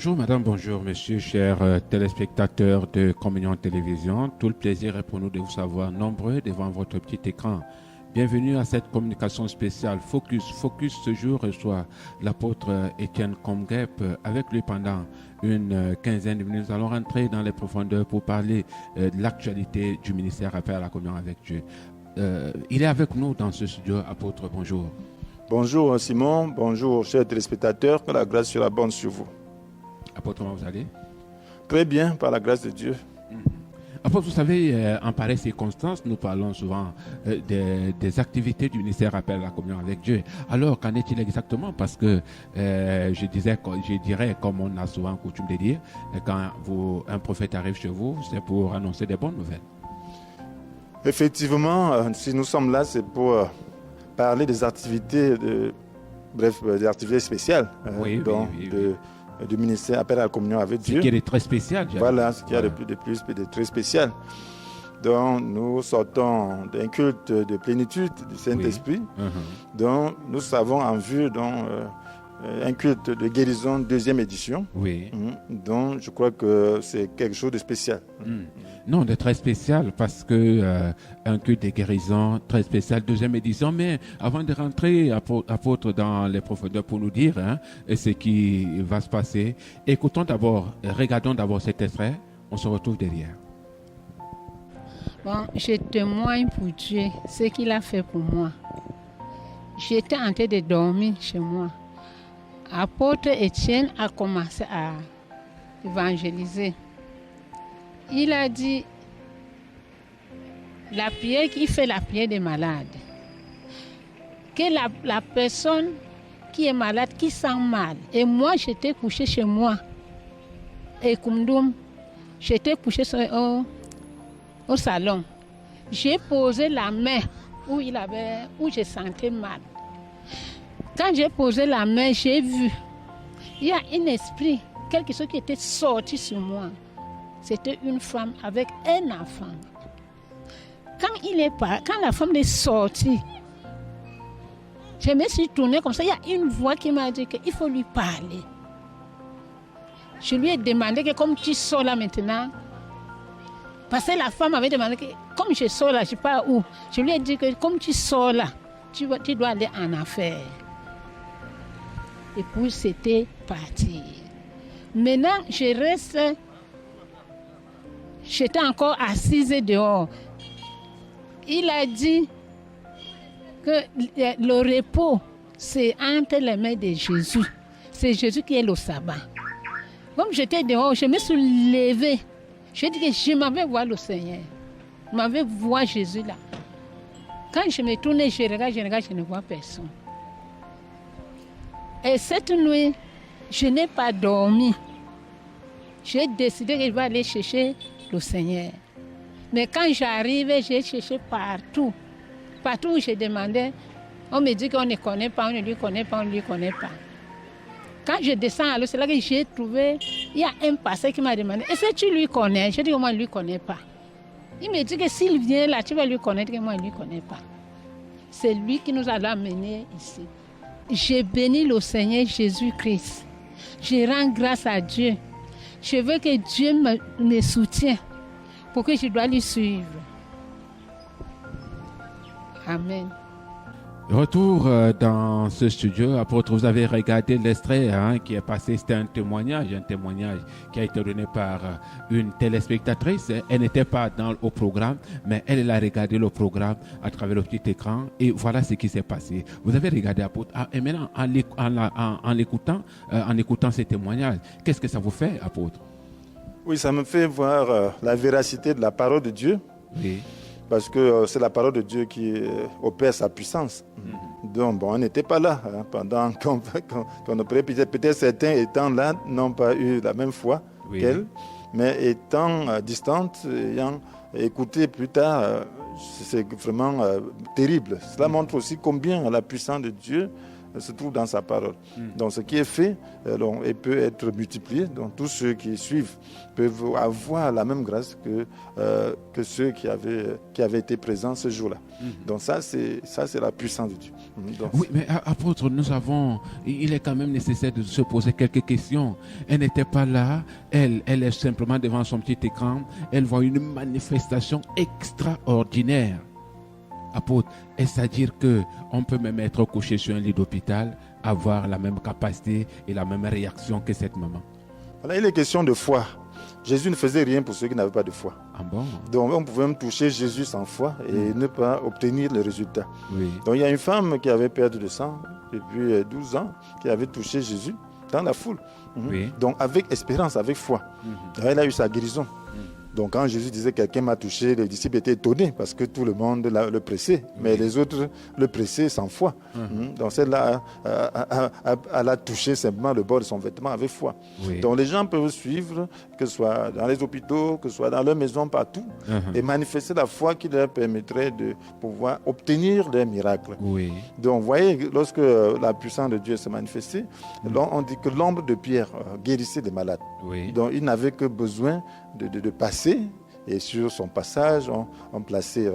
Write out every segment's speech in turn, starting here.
Bonjour madame, bonjour monsieur, chers téléspectateurs de Communion Télévision. Tout le plaisir est pour nous de vous savoir nombreux devant votre petit écran. Bienvenue à cette communication spéciale Focus. Focus ce jour reçoit l'apôtre Étienne Komgep. Avec lui pendant une quinzaine de minutes, nous allons rentrer dans les profondeurs pour parler de l'actualité du ministère Appel à la communion avec Dieu. Il est avec nous dans ce studio. Apôtre, bonjour. Bonjour Simon, bonjour chers téléspectateurs, que la grâce soit bonne sur vous. Apôtre, comment vous allez? Très bien, par la grâce de Dieu. Apôtre, vous savez, en pareille circonstance, nous parlons souvent des activités du ministère Appel à la communion avec Dieu. Alors, qu'en est-il exactement? Parce que je dirais, comme on a souvent coutume de dire, quand un prophète arrive chez vous, c'est pour annoncer des bonnes nouvelles. Effectivement, si nous sommes là, c'est pour parler des activités, des activités spéciales du ministère Appel à la communion avec Dieu. Ce qui est très spécial. Voilà, ce qu'il y a de très spécial. Donc, nous sortons d'un culte de plénitude du Saint-Esprit. Donc, nous avons en vue un culte de guérison, deuxième édition. Donc, je crois que c'est quelque chose de spécial. Non, de très spécial parce que un culte de guérison très spécial, deuxième édition. Mais avant de rentrer, apôtre, dans les profondeurs pour nous dire ce qui va se passer, regardons d'abord cet extrait. On se retrouve derrière. Bon, je témoigne pour Dieu ce qu'il a fait pour moi. J'étais en train de dormir chez moi. Apôtre Étienne a commencé à évangéliser. Il a dit, il fait la prière des malades. Que la personne qui est malade, qui sent mal. Et moi, j'étais couché chez moi. Et Koumdoum, j'étais couché au salon. J'ai posé la main où je sentais mal. Quand j'ai posé la main, j'ai vu, il y a un esprit, quelque chose qui était sorti sur moi. C'était une femme avec un enfant. Quand la femme est sortie, je me suis tournée comme ça. Il y a une voix qui m'a dit qu'il faut lui parler. Je lui ai demandé que comme tu sors là maintenant, parce que la femme avait demandé que comme je sors là, je ne sais pas où. Je lui ai dit que comme tu sors là, tu dois aller en affaires. Et puis c'était parti. Maintenant, j'étais encore assise dehors. Il a dit que le repos, c'est entre les mains de Jésus. C'est Jésus qui est le sabbat. Comme j'étais dehors, je me suis levée. J'ai dit que je m'avais vu le Seigneur. Je m'avais vu Jésus là. Quand je me tourne, je regarde, je ne vois personne. Et cette nuit, je n'ai pas dormi. J'ai décidé que je vais aller chercher le Seigneur. Mais quand j'arrive, j'ai cherché partout. Partout où je demandais, on me dit qu'on ne connaît pas, on ne lui connaît pas, on ne lui connaît pas. Quand je descends à l'eau, c'est là que j'ai trouvé, il y a un pasteur qui m'a demandé, est-ce que tu lui connais? Je dis que moi, je ne lui connais pas. Il me dit que s'il vient là, tu vas lui connaître, que moi, je ne lui connais pas. C'est lui qui nous a amenés ici. J'ai béni le Seigneur Jésus-Christ. Je rends grâce à Dieu. Je veux que Dieu me soutienne pour que je dois lui suivre. Amen. Retour dans ce studio. Apôtre, vous avez regardé l'extrait qui est passé. C'était un témoignage qui a été donné par une téléspectatrice. Elle n'était pas au programme, mais elle a regardé le programme à travers le petit écran. Et voilà ce qui s'est passé. Vous avez regardé Apôtre. Et maintenant, en écoutant ces témoignages, qu'est-ce que ça vous fait, Apôtre? Oui, ça me fait voir la véracité de la parole de Dieu. Oui. Parce que c'est la parole de Dieu qui opère sa puissance. Donc, on n'était pas là pendant qu'on a prié. Peut-être certains étant là n'ont pas eu la même foi qu'elle, mais étant distantes, ayant écouté plus tard, c'est vraiment terrible. Cela montre aussi combien la puissance de Dieu se trouve dans sa parole. Donc ce qui est fait, il peut être multiplié. Donc tous ceux qui suivent peuvent avoir la même grâce que ceux qui avaient été présents ce jour-là. Donc ça, c'est la puissance de Dieu. Donc, oui, mais apôtre, il est quand même nécessaire de se poser quelques questions. Elle n'était pas là, elle est simplement devant son petit écran, elle voit une manifestation extraordinaire. Apôtre, est-ce à dire qu'on peut même être couché sur un lit d'hôpital, avoir la même capacité et la même réaction que cette maman? Voilà, il est question de foi. Jésus ne faisait rien pour ceux qui n'avaient pas de foi. Ah bon? Donc on pouvait même toucher Jésus sans foi et ne pas obtenir le résultat. Oui. Donc il y a une femme qui avait perdu de sang depuis 12 ans, qui avait touché Jésus dans la foule. Oui. Donc avec espérance, avec foi. Elle a eu sa guérison. Donc quand Jésus disait quelqu'un m'a touché, les disciples étaient étonnés parce que tout le monde le pressait, mais les autres le pressaient sans foi. Donc celle-là, elle a touché simplement le bord de son vêtement avec foi. Oui. Donc les gens peuvent suivre, que ce soit dans les hôpitaux, que ce soit dans leur maison, partout, et manifester la foi qui leur permettrait de pouvoir obtenir des miracles. Oui. Donc vous voyez, lorsque la puissance de Dieu s'est manifestée, on dit que l'ombre de Pierre guérissait les malades. Oui. Donc il n'avait que besoin de passer, et sur son passage, on plaçait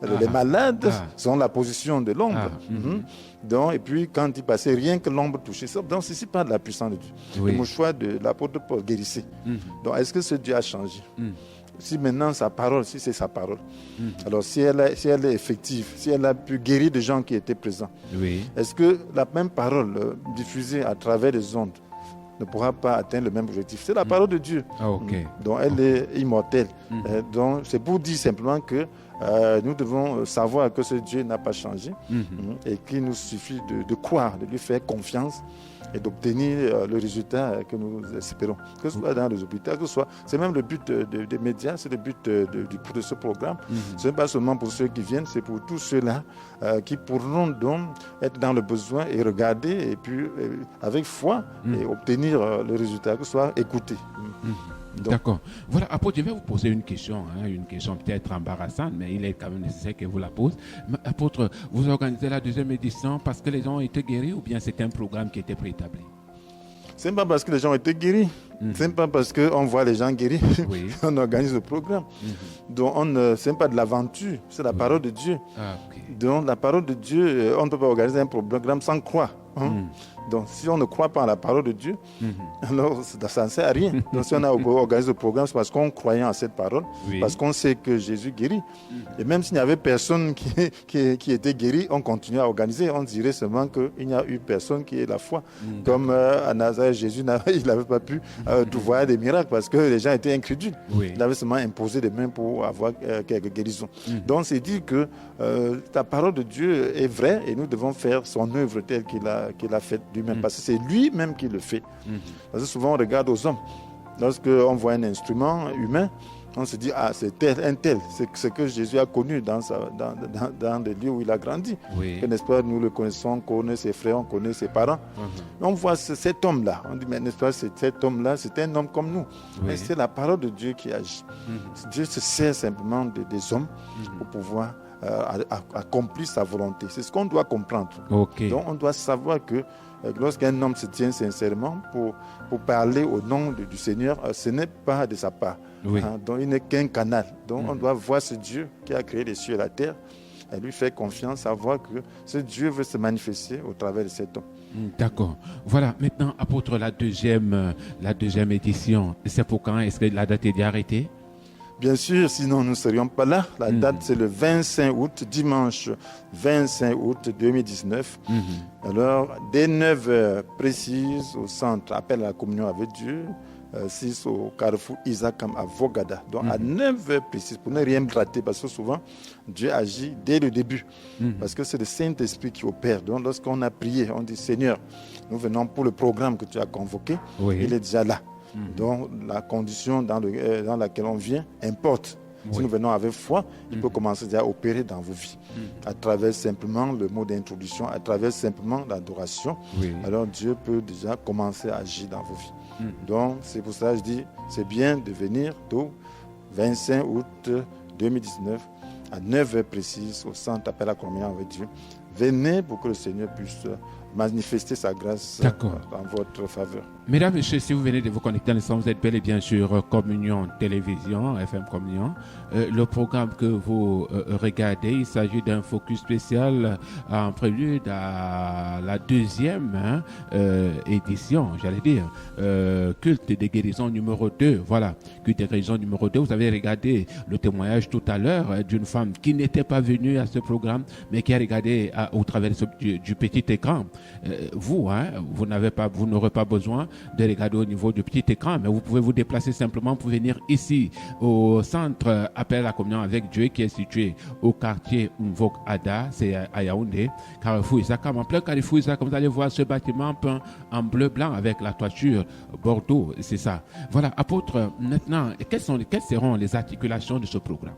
les malades selon la position de l'ombre. Donc, et puis quand il passait, rien que l'ombre touchait ça. Donc ceci parle de la puissance de Dieu. Oui. Le mouchoir de l'apôtre Paul guérissait. Donc est-ce que ce Dieu a changé? Si maintenant sa parole, si c'est sa parole, alors si elle est effective, si elle a pu guérir des gens qui étaient présents, est-ce que la même parole diffusée à travers les ondes ne pourra pas atteindre le même objectif? C'est la parole de Dieu. Donc elle est immortelle. Donc c'est pour dire simplement que nous devons savoir que ce Dieu n'a pas changé et qu'il nous suffit de croire, de lui faire confiance et d'obtenir le résultat que nous espérons. Que ce soit dans les hôpitaux, que ce soit... C'est même le but des médias, c'est le but de ce programme. Ce n'est pas seulement pour ceux qui viennent, c'est pour tous ceux-là qui pourront donc être dans le besoin et regarder et puis avec foi et obtenir le résultat, que ce soit écouté. D'accord. Voilà, apôtre, je vais vous poser une question peut-être embarrassante, mais il est quand même nécessaire que vous la posez. Apôtre, vous organisez la deuxième édition parce que les gens ont été guéris ou bien c'était un programme qui était préétabli? Ce n'est pas parce que les gens ont été guéris, ce n'est pas parce qu'on voit les gens guéris qu'on organise le programme. Donc ce n'est pas de l'aventure, c'est la parole de Dieu. Donc la parole de Dieu, on ne peut pas organiser un programme sans croire. Donc si on ne croit pas en la parole de Dieu, alors ça ne sert à rien. Donc si on a organisé le programme, c'est parce qu'on croyait en cette parole, parce qu'on sait que Jésus guérit. Et même s'il n'y avait personne qui était guéri, on continuait à organiser. On dirait seulement qu'il n'y a eu personne qui ait la foi. Comme à Nazareth, Jésus il n'avait pas pu voir des miracles parce que les gens étaient incrédules. Il avait seulement imposé des mains pour avoir quelques guérisons. Donc c'est dire que la parole de Dieu est vraie et nous devons faire son œuvre telle qu'il a faite lui-même, parce que c'est lui-même qui le fait. Parce que souvent on regarde aux hommes. Lorsqu'on voit un instrument humain, on se dit, c'est un tel. C'est ce que Jésus a connu dans les lieux où il a grandi. Que, n'est-ce pas, nous le connaissons, on connaît ses frères, on connaît ses parents. On voit cet homme-là. On dit, mais n'est-ce pas, cet homme-là, c'est un homme comme nous. Mais c'est la parole de Dieu qui agit. Dieu se sert simplement des hommes pour pouvoir accomplir sa volonté. C'est ce qu'on doit comprendre. Donc on doit savoir que lorsqu'un homme se tient sincèrement pour parler au nom du Seigneur, ce n'est pas de sa part. Donc il n'est qu'un canal. Donc on doit voir ce Dieu qui a créé les cieux et la terre et lui faire confiance, savoir que ce Dieu veut se manifester au travers de cet homme. D'accord. Voilà, maintenant, apôtre, la deuxième édition, c'est pour quand? Est-ce que la date est déjà arrêtée? Bien sûr, sinon nous ne serions pas là. La date, c'est le 25 août, dimanche 25 août 2019. Alors, dès 9h précises au centre, appel à la communion avec Dieu, 6 au carrefour Isakam à Vogada. Donc, à 9h précises, pour ne rien rater, parce que souvent, Dieu agit dès le début. Parce que c'est le Saint-Esprit qui opère. Donc, lorsqu'on a prié, on dit, Seigneur, nous venons pour le programme que tu as convoqué. Il est déjà là. Donc la condition dans laquelle on vient importe. Si nous venons avec foi, il peut commencer déjà à opérer dans vos vies. À travers simplement le mot d'introduction, à travers simplement l'adoration. Alors Dieu peut déjà commencer à agir dans vos vies. Donc c'est pour ça que je dis, c'est bien de venir tôt, 25 août 2019, à 9h précises, au centre appel à la communion avec Dieu. Venez pour que le Seigneur puisse manifester sa grâce en votre faveur. Mesdames et messieurs, si vous venez de vous connecter ensemble, vous êtes bel et bien sur Communion Télévision, FM Communion. Le programme que vous regardez, il s'agit d'un focus spécial en prélude à la deuxième édition, j'allais dire, culte de guérison numéro 2. Voilà, culte de guérison numéro 2. Vous avez regardé le témoignage tout à l'heure d'une femme qui n'était pas venue à ce programme, mais qui a regardé au travers du petit écran. Vous n'aurez pas besoin de regarder au niveau du petit écran, mais vous pouvez vous déplacer simplement pour venir ici au centre Appel à la communion avec Dieu qui est situé au quartier Mvok Ada, c'est à Yaoundé, Carrefour Isaka. En plein Carrefour Isaka, vous allez voir ce bâtiment peint en bleu-blanc avec la toiture Bordeaux, c'est ça. Voilà, apôtre, maintenant, quelles seront les articulations de ce programme?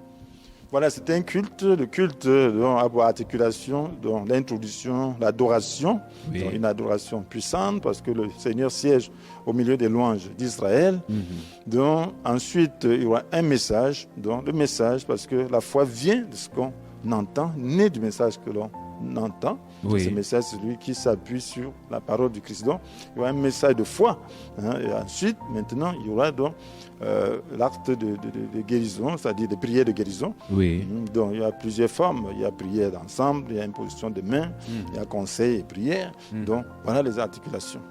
Voilà, c'est un culte, le culte à articulation, l'introduction, l'adoration, une adoration puissante parce que le Seigneur siège au milieu des louanges d'Israël. Donc, ensuite, il y aura un message, le message parce que la foi vient de ce qu'on entend, né du message que l'on entend. Ce message, c'est lui qui s'appuie sur la parole du Christ. Donc, il y aura un message de foi. Et ensuite, maintenant, il y aura donc l'acte de guérison, c'est-à-dire des prières de guérison. Donc, il y a plusieurs formes. Il y a prière d'ensemble, il y a imposition de mains, il y a conseil et prière. Donc, voilà les articulations.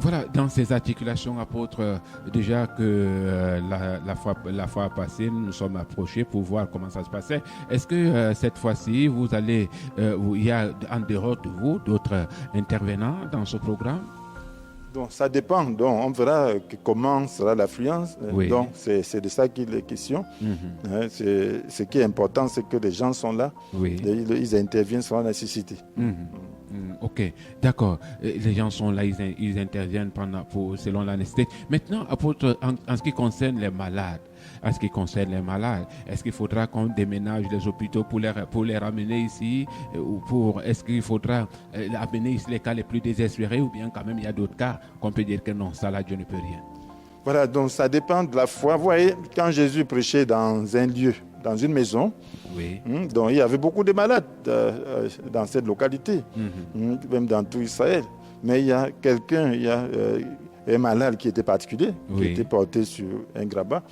Voilà, dans ces articulations, apôtre, déjà que la fois passée, nous nous sommes approchés pour voir comment ça se passait. Est-ce que cette fois-ci, il y a en dehors de vous d'autres intervenants dans ce programme? Donc, ça dépend. Donc, on verra comment sera l'affluence. Donc, c'est de ça qu'il est question. Ce qui est important, c'est que les gens sont là. Ils interviennent selon la nécessité. Ok, d'accord. Les gens sont là, ils interviennent selon la nécessité. Maintenant, apôtre, en ce qui concerne les malades, est-ce qu'il faudra qu'on déménage les hôpitaux pour les ramener ici est-ce qu'il faudra amener ici les cas les plus désespérés ou bien quand même il y a d'autres cas qu'on peut dire que non, ça là, Dieu ne peut rien? Voilà, donc ça dépend de la foi. Vous voyez, quand Jésus prêchait dans un lieu, dans une maison, donc il y avait beaucoup de malades dans cette localité, même dans tout Israël. Mais il y a un malade qui était particulier, qui était porté sur un grabat.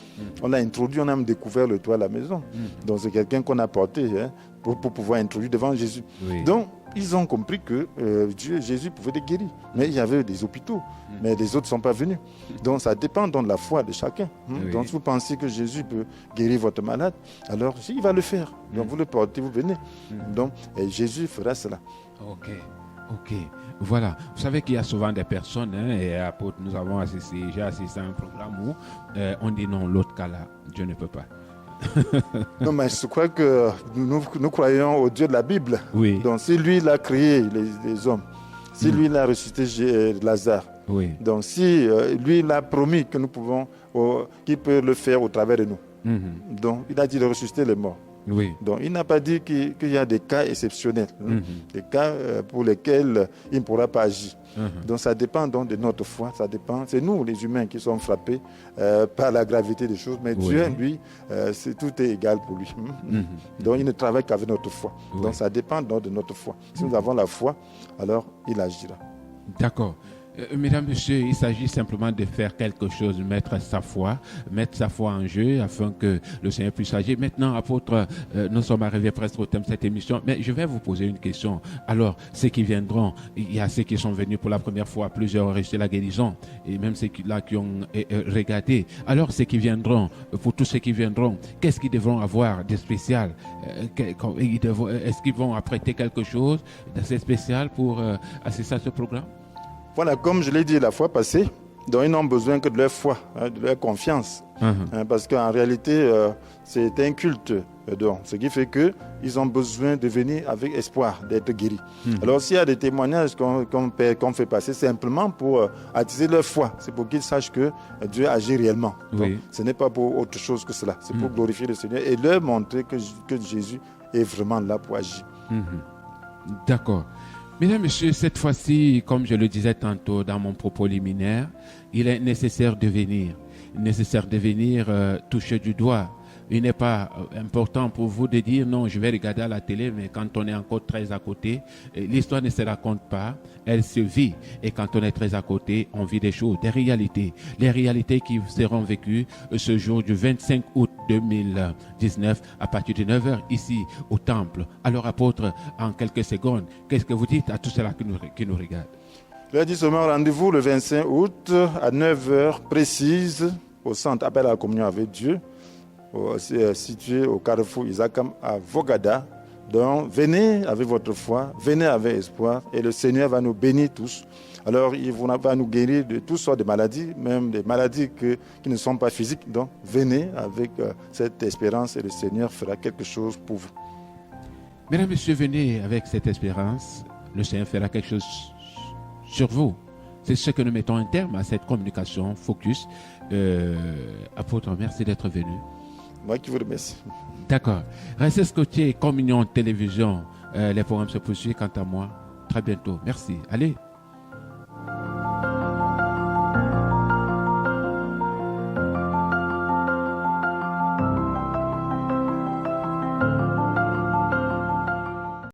On l'a introduit, on a même découvert le toit de la maison. Donc c'est quelqu'un qu'on a porté pour pouvoir introduire devant Jésus. Donc ils ont compris que Jésus pouvait les guérir. Mais il y avait des hôpitaux, mais les autres ne sont pas venus. Donc ça dépend de la foi de chacun. Donc si vous pensez que Jésus peut guérir votre malade, alors il va le faire. Donc vous le portez, vous venez. Donc Jésus fera cela. Ok. Voilà. Vous savez qu'il y a souvent des personnes, et apôtre, j'ai assisté à un programme où on dit non, l'autre cas là, Dieu ne peut pas. Non, mais je crois que nous croyons au Dieu de la Bible. Donc si lui il a créé les hommes, si lui il a ressuscité Lazare, donc si lui il a promis que nous pouvons, qu'il peut le faire au travers de nous. Donc il a dit de ressusciter les morts. Donc il n'a pas dit qu'il y a des cas exceptionnels, des cas pour lesquels il ne pourra pas agir. Donc ça dépend donc de notre foi, ça dépend. C'est nous les humains qui sommes frappés par la gravité des choses, mais Dieu, lui, tout est égal pour lui. Donc il ne travaille qu'avec notre foi. Donc ça dépend donc de notre foi. Si nous avons la foi, alors il agira. D'accord. Mesdames, Messieurs, il s'agit simplement de faire quelque chose, mettre sa foi en jeu afin que le Seigneur puisse agir. Maintenant, apôtre, nous sommes arrivés presque au thème de cette émission, mais je vais vous poser une question. Alors, ceux qui viendront, il y a ceux qui sont venus pour la première fois, plusieurs ont reçu la guérison, et même ceux qui ont regardé. Alors, ceux qui viendront, pour tous ceux qui viendront, qu'est-ce qu'ils devront avoir de spécial? Est-ce qu'ils vont apprêter quelque chose d'assez spécial pour assister à ce programme? Voilà, comme je l'ai dit la fois passée, donc ils n'ont besoin que de leur foi, de leur confiance. Parce qu'en réalité, c'est un culte. Donc, ce qui fait qu'ils ont besoin de venir avec espoir d'être guéris. Alors, s'il y a des témoignages qu'on fait passer simplement pour attiser leur foi, c'est pour qu'ils sachent que Dieu agit réellement. Donc, ce n'est pas pour autre chose que cela. C'est pour glorifier le Seigneur et leur montrer que Jésus est vraiment là pour agir. D'accord. Mesdames, Messieurs, cette fois-ci, comme je le disais tantôt dans mon propos liminaire, il est nécessaire de venir toucher du doigt il n'est pas important pour vous de dire non, je vais regarder à la télé, mais quand on est encore très à côté, l'histoire ne se raconte pas, elle se vit. Et quand on est très à côté, on vit des choses, des réalités. Les réalités qui seront vécues ce jour du 25 août 2019 à partir de 9h ici au temple. Alors apôtre, en quelques secondes, qu'est-ce que vous dites à tous ceux-là qui nous regardent? Je dis seulement rendez-vous le 25 août à 9h précise au centre appel à la communion avec Dieu, situé au carrefour Isakam à Vogada. Donc venez avec votre foi, venez avec espoir et le Seigneur va nous bénir tous. Alors il va nous guérir de toutes sortes de maladies, même des maladies qui ne sont pas physiques. Donc venez avec cette espérance et le Seigneur fera quelque chose pour vous. Mesdames et messieurs, venez avec cette espérance, le Seigneur fera quelque chose sur vous. C'est ce que nous mettons un terme à cette communication focus. Apôtre, merci d'être venu. Moi qui vous remercie. D'accord. Restez scotché, communion, télévision. Les programmes se poursuivent quant à moi très bientôt. Merci. Allez.